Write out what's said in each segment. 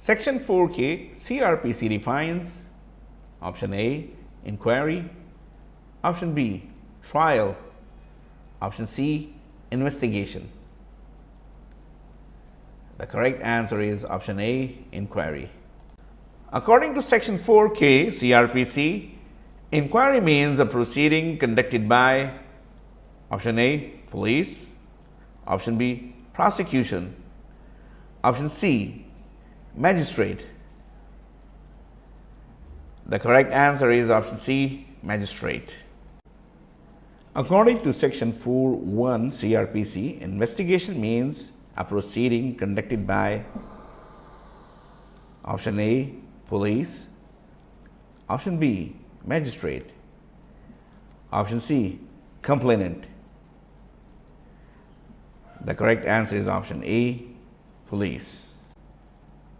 Section 4K CRPC defines option A, inquiry, option B, trial, option C, investigation. The correct answer is option A, inquiry. According to section 4K CRPC, inquiry means a proceeding conducted by option A, police, option B, prosecution, option C, magistrate. The correct answer is option C, magistrate. According to section 4.1 CRPC, investigation means a proceeding conducted by option A, police, option B, magistrate, option C, complainant. The correct answer is option A, police.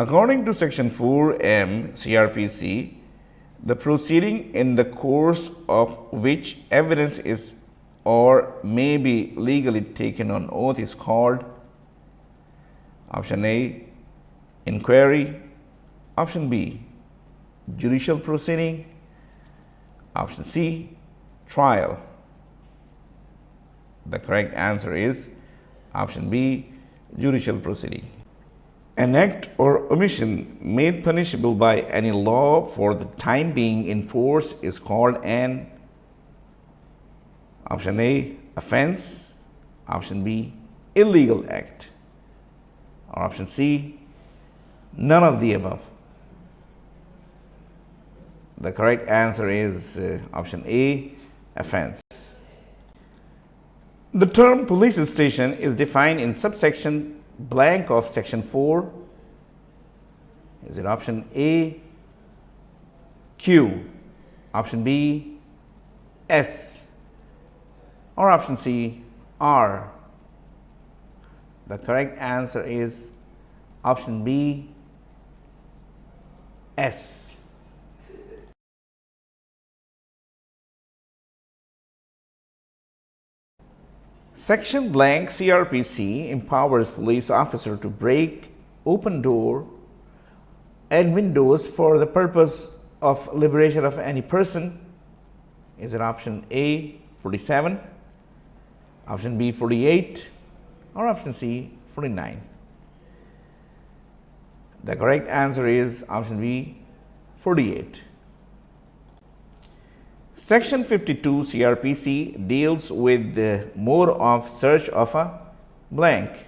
According to section 4M CRPC, the proceeding in the course of which evidence is or may be legally taken on oath is called option A, inquiry, option B, judicial proceeding, option C, trial. The correct answer is option B, judicial proceeding. An act or omission made punishable by any law for the time being in force is called an option A, offence, option B, illegal act, or option C, none of the above. The correct answer is option A, offence. The term police station is defined in subsection blank of section 4. Is it option A, Q, option B, S, or option C, R? The correct answer is option B, S. Section blank CRPC empowers police officer to break open door and windows for the purpose of liberation of any person. Is it option A, 47, option B, 48, or option C, 49? The correct answer is option B, 48. Section 52 CRPC deals with the mode of search of a blank.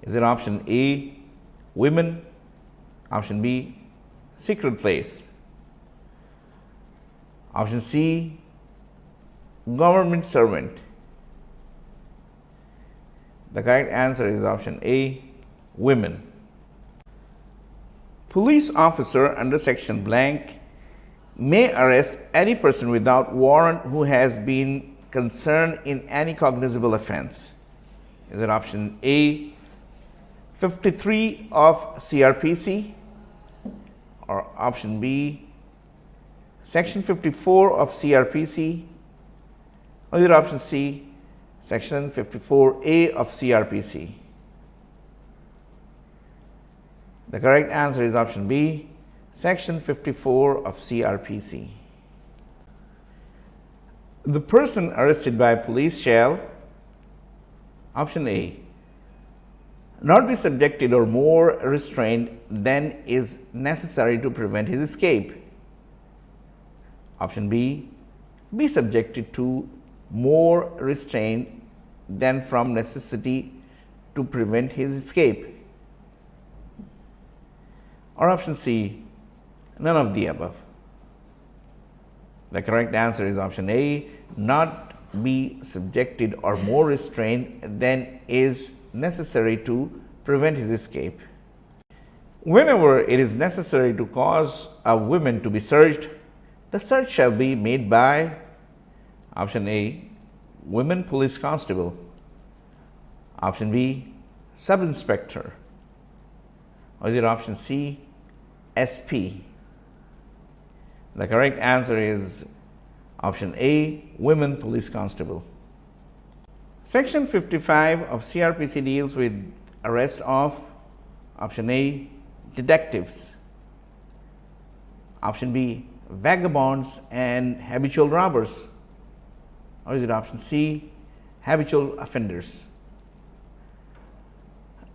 Is it option A, women, option B, secret place, option C, government servant? The correct answer is option A, women. Police officer under section blank may arrest any person without warrant who has been concerned in any cognizable offence. Is it option A, 53 of CRPC, or option B, section 54 of CRPC, or is it option C, section 54A of CRPC? The correct answer is option B, section 54 of CRPC. The person arrested by police shall, option A, not be subjected or more restrained than is necessary to prevent his escape. Option B, be subjected to more restraint than from necessity to prevent his escape. Or option C, none of the above. The correct answer is option A, not be subjected or more restrained than is necessary to prevent his escape. Whenever it is necessary to cause a woman to be searched, the search shall be made by option A, women police constable, option B, sub-inspector, or is it option C, SP? The correct answer is option A, women police constable. Section 55 of CRPC deals with arrest of Option A, detectives. Option B, vagabonds and habitual robbers. Or is it option C, habitual offenders?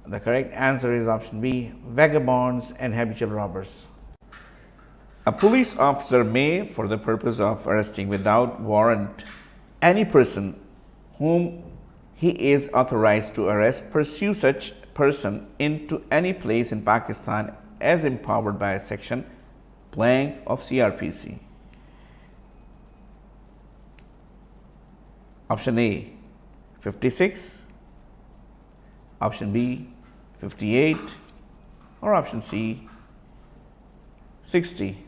The correct answer is option B, vagabonds and habitual robbers. A police officer may, for the purpose of arresting without warrant any person whom he is authorized to arrest, pursue such person into any place in Pakistan as empowered by section blank of Cr.P.C. Option A, 56. Option B, 58. Or option C, 60.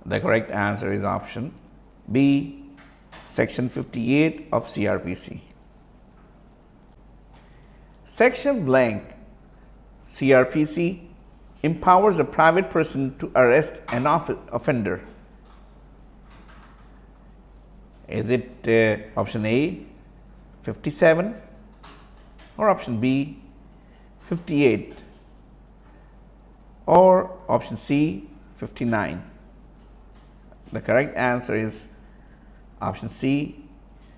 The correct answer is option B, section 58 of Cr.P.C. Section blank Cr.P.C. empowers a private person to arrest an offender. Is it option A, 57, or option B, 58, or option C, 59? The correct answer is option C,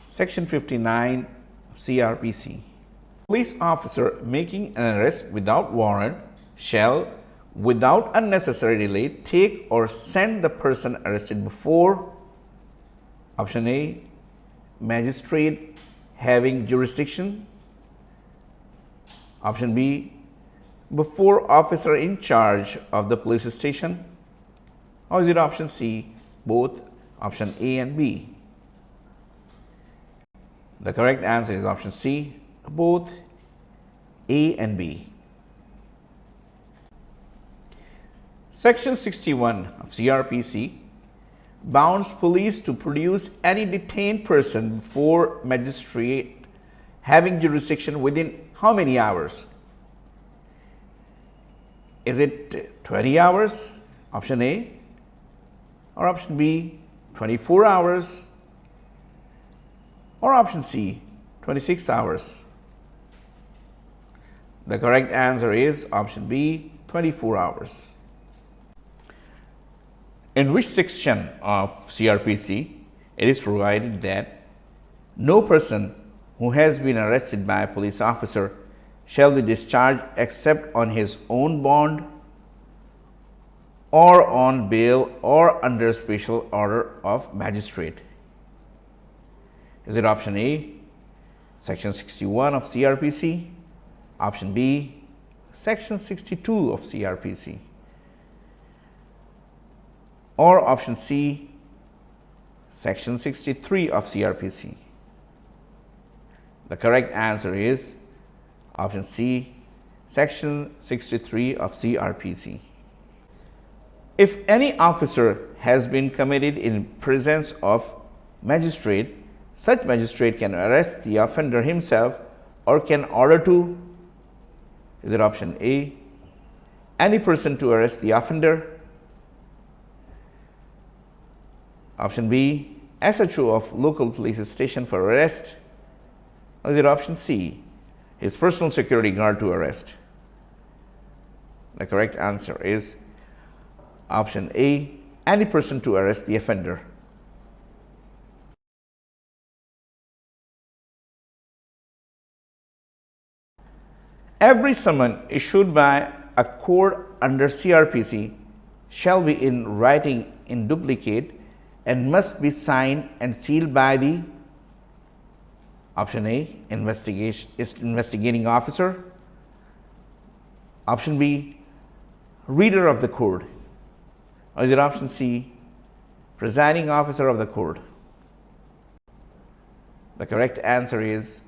section 59 of Cr.P.C. Police officer making an arrest without warrant shall, without unnecessary delay, take or send the person arrested before option A, magistrate having jurisdiction. Option B, before officer in charge of the police station. Or is it option C, both option A and B? The correct answer is option C, both A and B. Section 61 of Cr.P.C. bounds police to produce any detained person before magistrate having jurisdiction within how many hours? Is it 20 hours, option A, or option B, 24 hours, or option C, 26 hours? The correct answer is option B, 24 hours. In which section of Cr.P.C. it is provided that no person who has been arrested by a police officer shall be discharged except on his own bond or on bail or under special order of magistrate? Is it option A, section 61 of Cr.P.C, option B, section 62 of Cr.P.C, or option C, section 63 of Cr.P.C? The correct answer is option C, section 63 of Cr.P.C. If any officer has been committed in presence of magistrate, such magistrate can arrest the offender himself or can order to. Is it option A, any person to arrest the offender? Option B, SHO of local police station for arrest? Or is it option C, his personal security guard to arrest? The correct answer is option A, any person to arrest the offender. Every summons issued by a court under Cr.P.C. shall be in writing in duplicate and must be signed and sealed by the option A, investigating officer, option B, reader of the court, or is it option C, presiding officer of the court? The correct answer is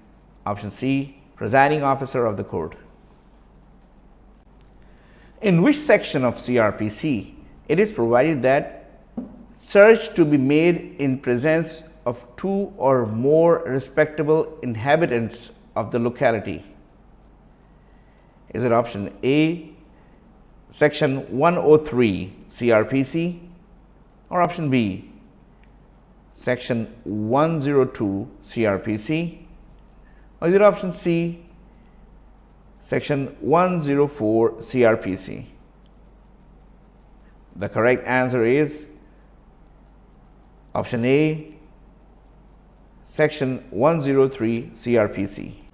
option C, presiding officer of the court. In which section of Cr.P.C. it is provided that search to be made in presence of two or more respectable inhabitants of the locality? Is it option A, section 103 Cr.P.C, or option B, section 102 Cr.P.C, or is it option C, Section 104 Cr.P.C. The correct answer is option A, Section 103 Cr.P.C.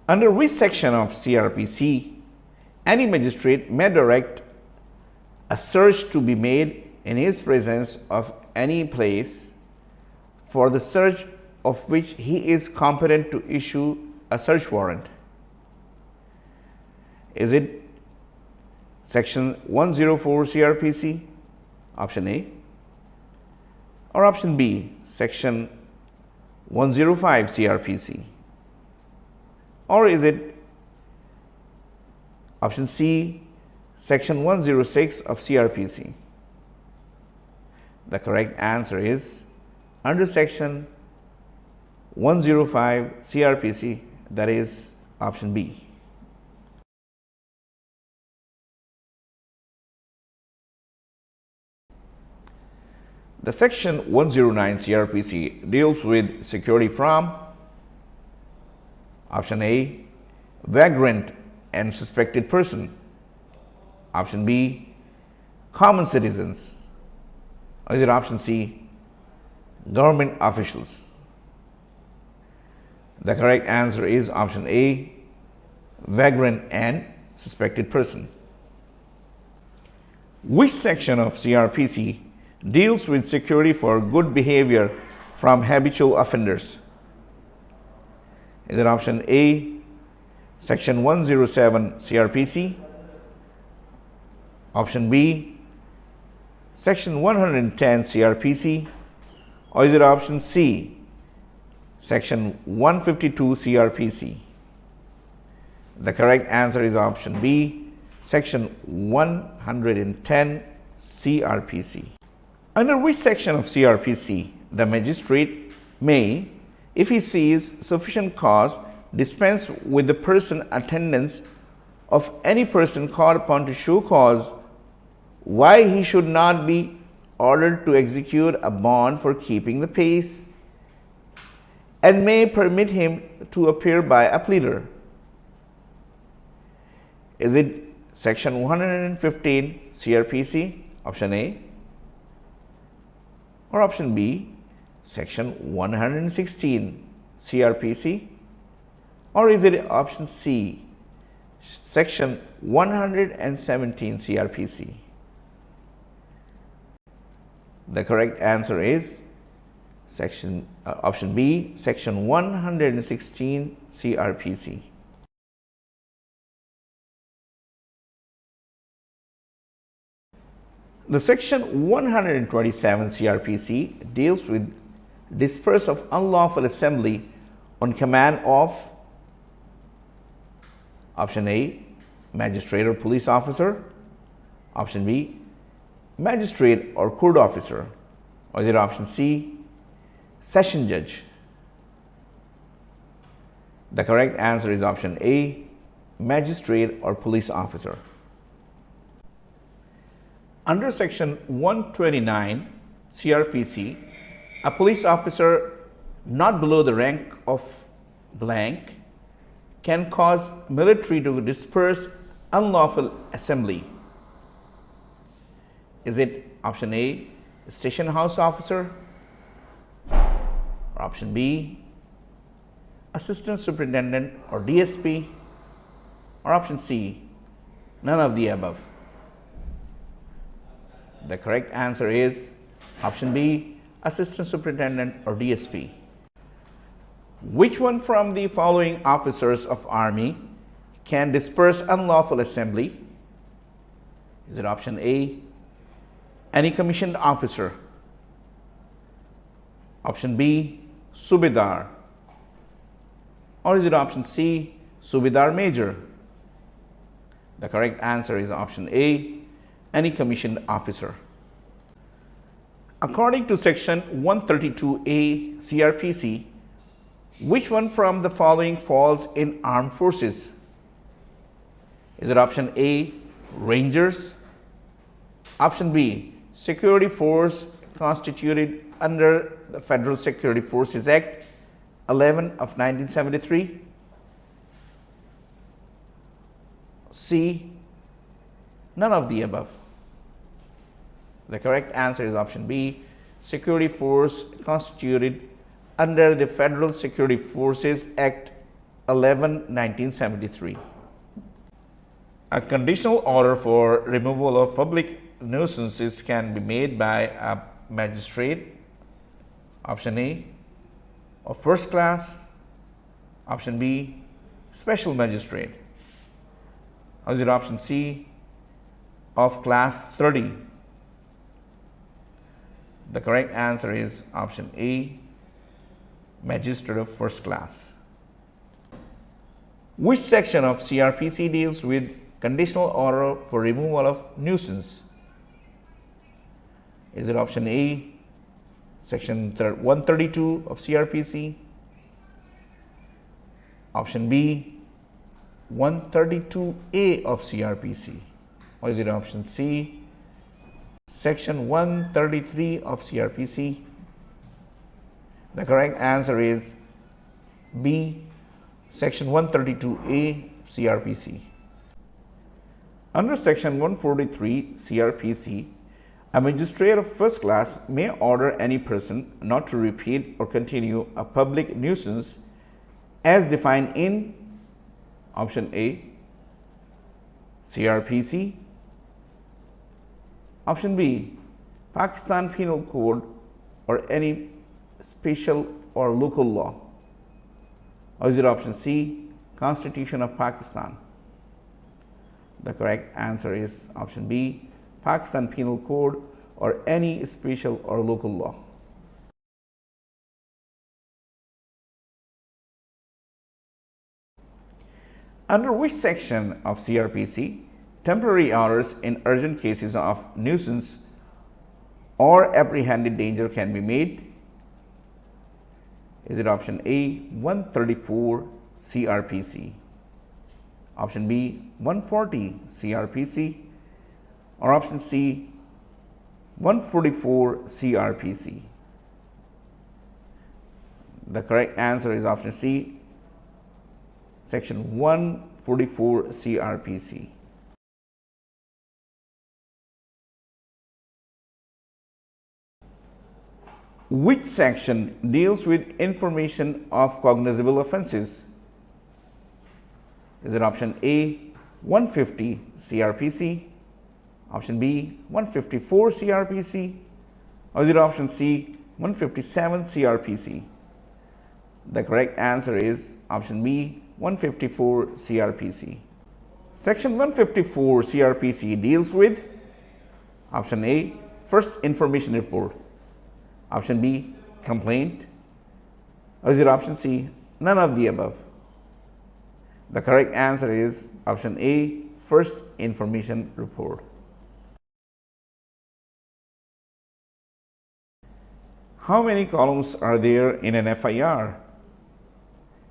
Under which section of Cr.P.C. any magistrate may direct a search to be made in his presence of any place for the search of which he is competent to issue a search warrant? Is it Section 104 Cr.P.C. option A, or option B, Section 105 Cr.P.C., or is it option C, Section 106 of Cr.P.C.? The correct answer is under Section 105 Cr.P.C., that is option B. The Section 109 Cr.P.C. deals with security from option A, vagrant and suspected person, option B, common citizens, or is it option C, government officials? The correct answer is option A, vagrant and suspected person. Which section of Cr.P.C. deals with security for good behavior from habitual offenders? Is it option A, Section 107 Cr.P.C., option B, Section 110 Cr.P.C., or is it option C, Section 152 Cr.P.C.? The correct answer is option B, Section 110 Cr.P.C. Under which section of Cr.P.C. the magistrate may, if he sees sufficient cause, dispense with the person attendance of any person called upon to show cause why he should not be ordered to execute a bond for keeping the peace, and may permit him to appear by a pleader? Is it Section 115 Cr.P.C. option A, or option B, Section 116 Cr.P.C., or is it option C, Section 117 Cr.P.C.? The correct answer is option B, Section 116 Cr.P.C. The Section 127 Cr.P.C. deals with disperse of unlawful assembly on command of option A, magistrate or police officer, option B, magistrate or court officer, or is it option C, session judge? The correct answer is option A, magistrate or police officer. Under Section 129 Cr.P.C., a police officer not below the rank of blank can cause military to disperse unlawful assembly. Is it option A, station house officer, or option B, assistant superintendent or DSP, or option C, none of the above? The correct answer is option B, assistant superintendent or DSP. Which one from the following officers of Army can disperse unlawful assembly? Is it option A, any commissioned officer, option B, Subedar, or is it option C, Subedar Major? The correct answer is option A, any commissioned officer. According to Section 132A Cr.P.C., which one from the following falls in armed forces? Is it option A, Rangers, option B, security force constituted under the Federal Security Forces Act 11 of 1973, C. None of the above. The correct answer is option B. Security force constituted under the Federal Security Forces Act 11, 1973. A conditional order for removal of public nuisances can be made by a magistrate, option A, of first class, option B, special magistrate, or is it option C, of class 30? The correct answer is option A, magistrate of first class. Which section of Cr.P.C deals with conditional order for removal of nuisance? Is it option A, section 132 of Cr.P.C, option B, 132A of Cr.P.C, or is it option C, section 133 of Cr.P.C? The correct answer is B, section 132A Cr.P.C. Under section 143 Cr.P.C, a magistrate of first class may order any person not to repeat or continue a public nuisance as defined in option A, Cr.P.C, option B, Pakistan Penal Code or any special or local law, or is it option C, Constitution of Pakistan? The correct answer is option B, Pakistan Penal Code or any special or local law. Under which section of Cr.P.C temporary orders in urgent cases of nuisance or apprehended danger can be made? Is it option A, 134 Cr.P.C, option B, 140 Cr.P.C, or option C, 144 Cr.P.C? The correct answer is option C, section 144 Cr.P.C. Which section deals with information of cognizable offences? Is it option A, 150 Cr.P.C, option B, 154 Cr.P.C, or is it option C, 157 Cr.P.C? The correct answer is option B, 154 Cr.P.C. Section 154 Cr.P.C deals with option A, first information report, option B, complaint, or is it option C, none of the above? The correct answer is option A, first information report. How many columns are there in an FIR?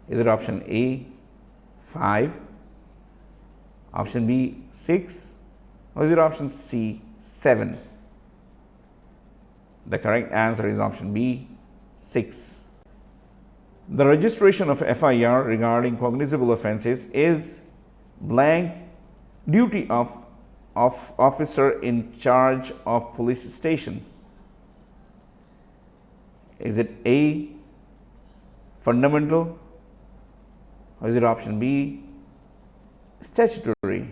Is it option A, 5, option B, 6, or is it option C, 7? The correct answer is option B, 6. The registration of FIR regarding cognizable offences is blank duty of officer in charge of police station. Is it A, fundamental, or is it option B, statutory,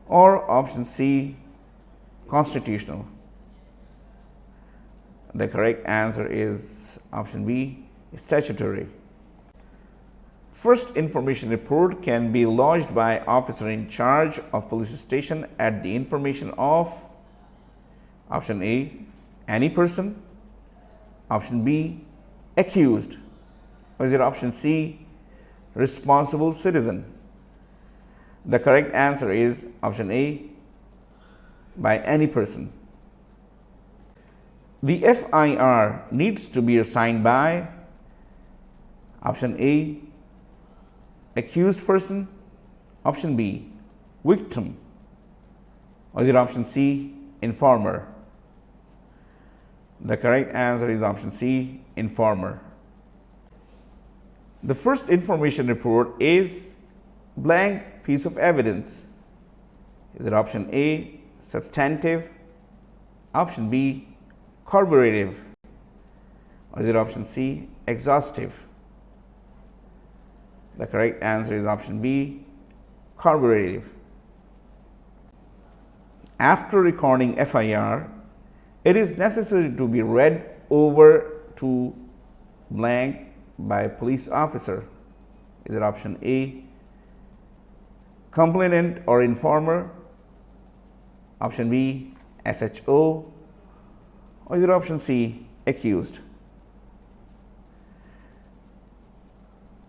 or option C, constitutional? The correct answer is option B, statutory. First information report can be lodged by officer in charge of police station at the information of option A, any person, option B, accused, or is it option C, responsible citizen? The correct answer is option A, by any person. The FIR needs to be assigned by option A, accused person, option B, victim, or is it option C, informer? The correct answer is option C, informer. The first information report is blank piece of evidence? Is it option A, substantive, option B, corroborative, or is it option C, exhaustive? The correct answer is option B, corroborative. After recording FIR, it is necessary to be read over to blank by a police officer. Is it option A, complainant or informer, option B, SHO, or is it option C, accused?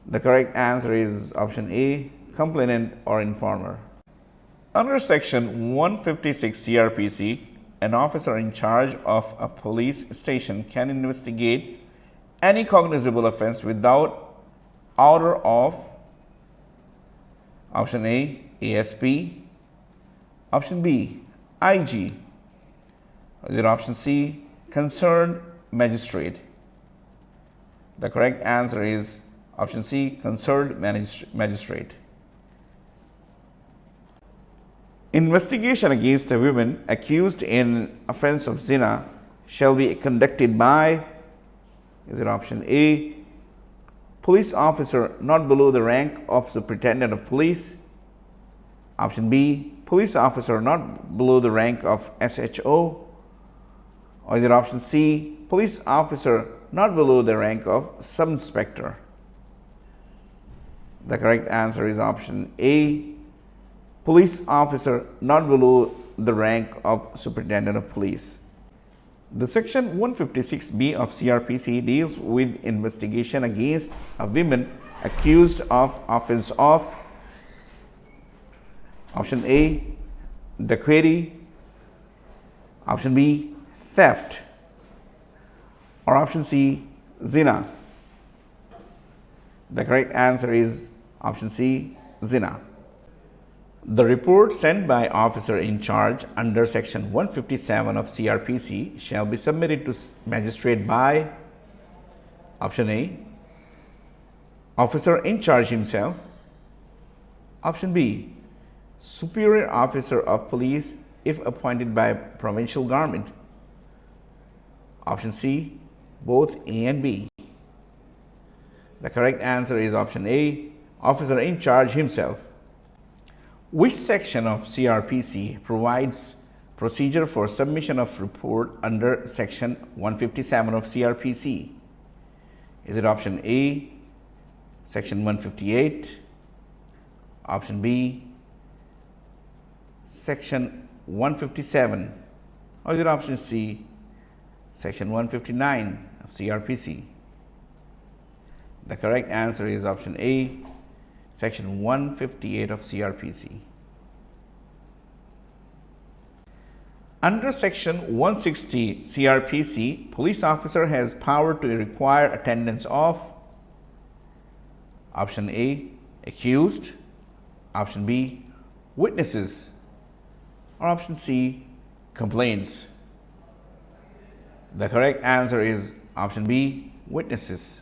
The correct answer is option A, complainant or informer. Under section 156 CRPC, an officer in charge of a police station can investigate any cognizable offence without order of option A, ASP, option B, IG, or is it option C, concerned magistrate? The correct answer is option C, concerned magistrate. Investigation against a woman accused in offence of zina shall be conducted by, is it option A, police officer not below the rank of superintendent of police, option B, police officer not below the rank of SHO, or is it option C, police officer not below the rank of sub-inspector? The correct answer is option A, police officer not below the rank of superintendent of police. The section 156B of CRPC deals with investigation against a woman accused of offence of option A, dacoity, option B, theft, or option C, zina. The correct answer is option C, zina. The report sent by officer in charge under section 157 of CRPC shall be submitted to magistrate by option A, officer in charge himself, option B, superior officer of police if appointed by provincial government, option C, both A and B. The correct answer is option A, officer in charge himself. Which section of CRPC provides procedure for submission of report under section 157 of CRPC? Is it option A, section 158, option B, section 157, or is it option C, section 159 of CRPC? The correct answer is option A, section 158 of CRPC. Under section 160 CRPC, police officer has power to require attendance of option A, accused, option B, witnesses, or option C, complaints. The correct answer is option B, witnesses.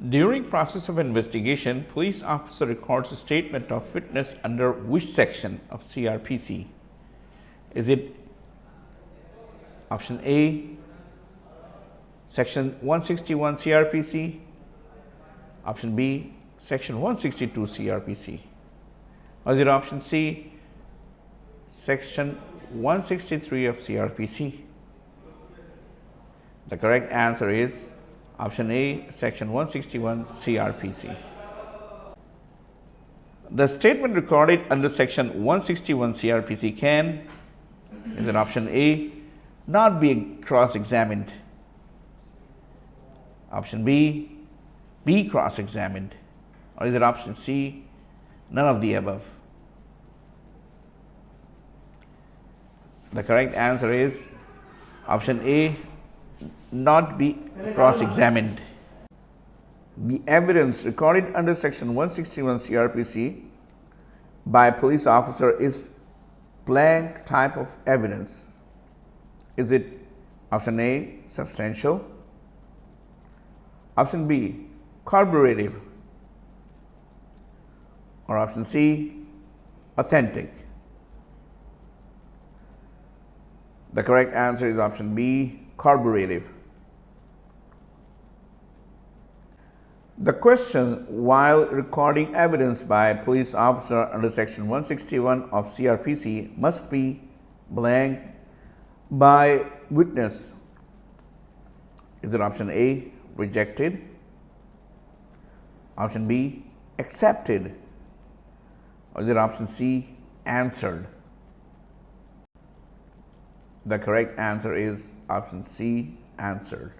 During process of investigation, police officer records a statement of witness under which section of CRPC? Is it option A, section 161 CRPC, option B, section 162 CRPC, or is it option C, section 163 of CRPC? The correct answer is option A, section 161 CRPC. The statement recorded under section 161 CRPC can, is it option A, not be cross-examined, option B, be cross-examined, or is it option C, none of the above? The correct answer is option A, not be cross-examined. The evidence recorded under section 161 CRPC by a police officer is blank type of evidence. Is it option A, substantial, option B, corroborative, or option C, authentic? The correct answer is option B, corroborative. The question, while recording evidence by a police officer under section 161 of Cr.P.C, must be blank by witness. Is it option A, rejected? Option B, accepted? Or is it option C, answered? The correct answer is option C, answered.